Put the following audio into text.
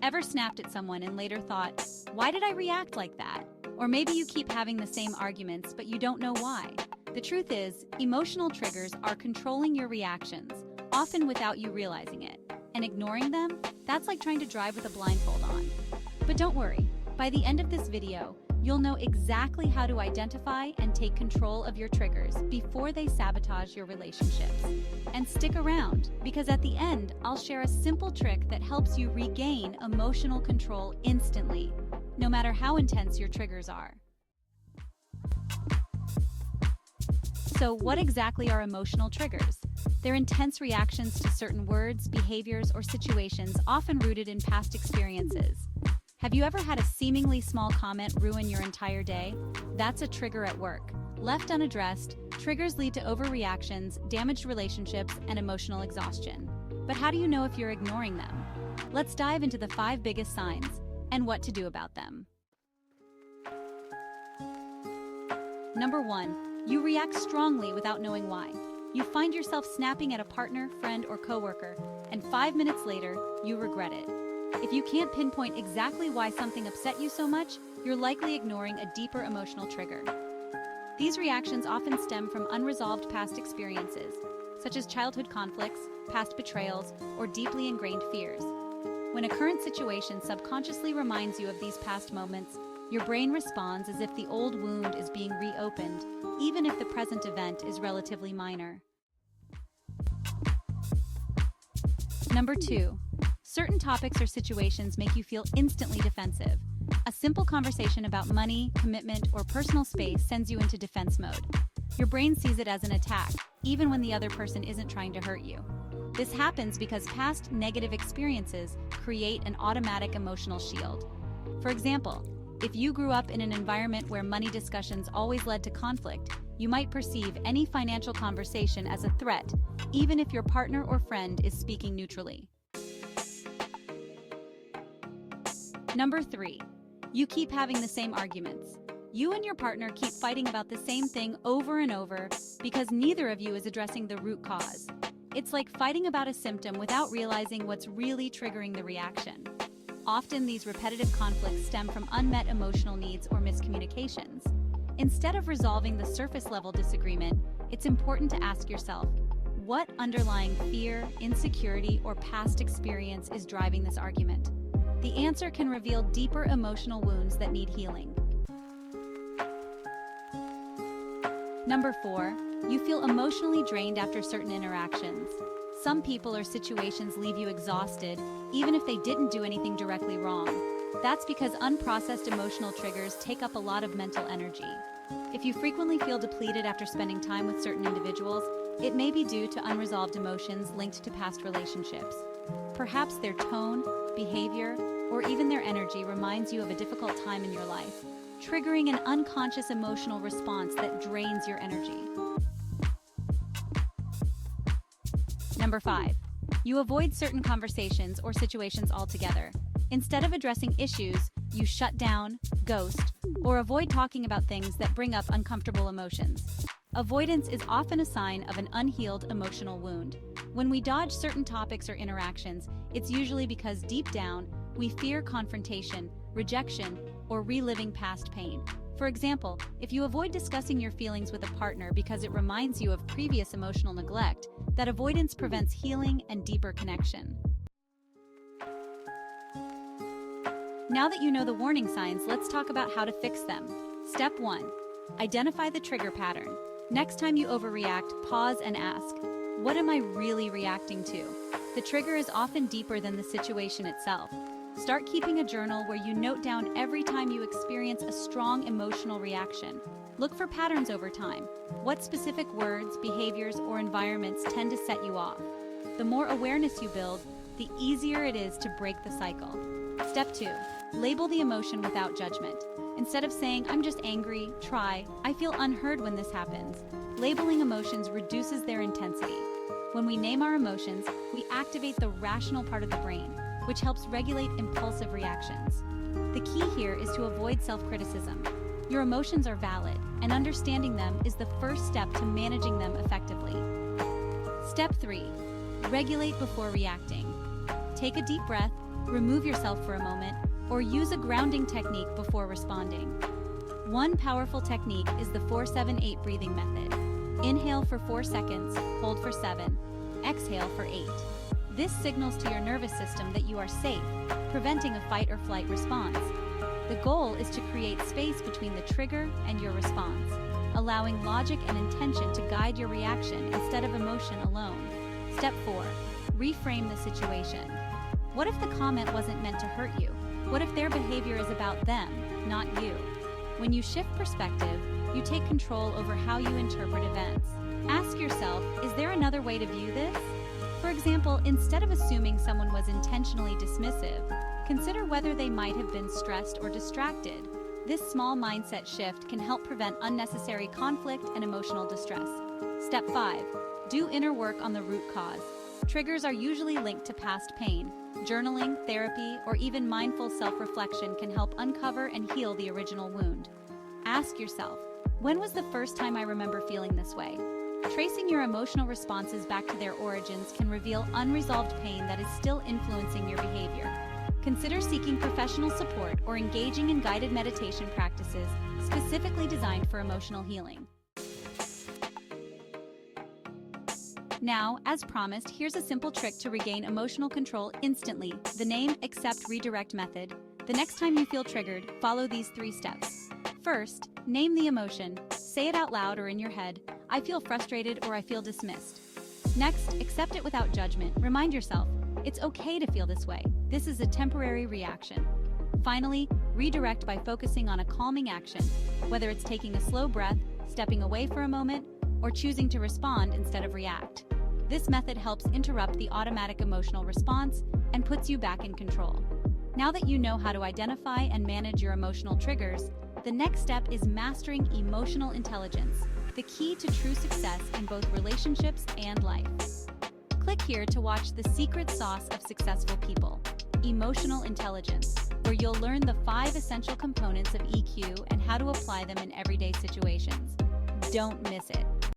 Ever snapped at someone and later thought, why did I react like that? Or maybe you keep having the same arguments, but you don't know why. The truth is, emotional triggers are controlling your reactions, often without you realizing it. And ignoring them, that's like trying to drive with a blindfold on. But don't worry, by the end of this video, you'll know exactly how to identify and take control of your triggers before they sabotage your relationships. And stick around, because at the end, I'll share a simple trick that helps you regain emotional control instantly, no matter how intense your triggers are. So, what exactly are emotional triggers? They're intense reactions to certain words, behaviors, or situations, often rooted in past experiences. Have you ever had a seemingly small comment ruin your entire day? That's a trigger at work. Left unaddressed, triggers lead to overreactions, damaged relationships, and emotional exhaustion. But how do you know if you're ignoring them? Let's dive into the 5 biggest signs and what to do about them. Number 1. You react strongly without knowing why. You find yourself snapping at a partner, friend, or coworker, and 5 minutes later, you regret it. If you can't pinpoint exactly why something upset you so much, you're likely ignoring a deeper emotional trigger. These reactions often stem from unresolved past experiences, such as childhood conflicts, past betrayals, or deeply ingrained fears. When a current situation subconsciously reminds you of these past moments, your brain responds as if the old wound is being reopened, even if the present event is relatively minor. Number 2. Certain topics or situations make you feel instantly defensive. A simple conversation about money, commitment, or personal space sends you into defense mode. Your brain sees it as an attack, even when the other person isn't trying to hurt you. This happens because past negative experiences create an automatic emotional shield. For example, if you grew up in an environment where money discussions always led to conflict, you might perceive any financial conversation as a threat, even if your partner or friend is speaking neutrally. Number 3. You keep having the same arguments. You and your partner keep fighting about the same thing over and over because neither of you is addressing the root cause. It's like fighting about a symptom without realizing what's really triggering the reaction. Often these repetitive conflicts stem from unmet emotional needs or miscommunications. Instead of resolving the surface-level disagreement, it's important to ask yourself, what underlying fear, insecurity, or past experience is driving this argument? The answer can reveal deeper emotional wounds that need healing. Number 4. You feel emotionally drained after certain interactions. Some people or situations leave you exhausted, even if they didn't do anything directly wrong. That's because unprocessed emotional triggers take up a lot of mental energy. If you frequently feel depleted after spending time with certain individuals, it may be due to unresolved emotions linked to past relationships. Perhaps their tone, behavior, or even their energy reminds you of a difficult time in your life, triggering an unconscious emotional response that drains your energy. Number 5. You avoid certain conversations or situations altogether. Instead of addressing issues, you shut down, ghost, or avoid talking about things that bring up uncomfortable emotions. Avoidance is often a sign of an unhealed emotional wound. When we dodge certain topics or interactions, it's usually because deep down, we fear confrontation, rejection, or reliving past pain. For example, if you avoid discussing your feelings with a partner because it reminds you of previous emotional neglect, that avoidance prevents healing and deeper connection. Now that you know the warning signs, let's talk about how to fix them. Step 1. Identify the trigger pattern. Next time you overreact, pause and ask, what am I really reacting to? The trigger is often deeper than the situation itself. Start keeping a journal where you note down every time you experience a strong emotional reaction. Look for patterns over time. What specific words, behaviors, or environments tend to set you off? The more awareness you build, the easier it is to break the cycle. Step 2. Label the emotion without judgment. Instead of saying, I'm just angry, try, I feel unheard when this happens. Labeling emotions reduces their intensity. When we name our emotions, we activate the rational part of the brain, which helps regulate impulsive reactions. The key here is to avoid self-criticism. Your emotions are valid, and understanding them is the first step to managing them effectively. Step 3. Regulate before reacting. Take a deep breath, remove yourself for a moment, or use a grounding technique before responding. One powerful technique is the 4-7-8 breathing method. Inhale for 4 seconds, hold for 7, exhale for 8. This signals to your nervous system that you are safe, preventing a fight or flight response. The goal is to create space between the trigger and your response, allowing logic and intention to guide your reaction instead of emotion alone. Step 4. Reframe the situation. What if the comment wasn't meant to hurt you? What if their behavior is about them, not you? When you shift perspective, you take control over how you interpret events. Ask yourself, is there another way to view this? For example, instead of assuming someone was intentionally dismissive, consider whether they might have been stressed or distracted. This small mindset shift can help prevent unnecessary conflict and emotional distress. Step 5. Do inner work on the root cause. Triggers are usually linked to past pain. Journaling, therapy, or even mindful self-reflection can help uncover and heal the original wound. Ask yourself, when was the first time I remember feeling this way? Tracing your emotional responses back to their origins can reveal unresolved pain that is still influencing your behavior. Consider seeking professional support or engaging in guided meditation practices specifically designed for emotional healing. Now, as promised, here's a simple trick to regain emotional control instantly. The name, accept, redirect method. The next time you feel triggered, follow these 3 steps. First, name the emotion. Say it out loud or in your head. I feel frustrated or I feel dismissed. Next, accept it without judgment. Remind yourself, it's okay to feel this way. This is a temporary reaction. Finally, redirect by focusing on a calming action, whether it's taking a slow breath, stepping away for a moment, or choosing to respond instead of react. This method helps interrupt the automatic emotional response and puts you back in control. Now that you know how to identify and manage your emotional triggers, the next step is mastering emotional intelligence, the key to true success in both relationships and life. Click here to watch The Secret Sauce of Successful People, Emotional Intelligence, where you'll learn the 5 essential components of EQ and how to apply them in everyday situations. Don't miss it.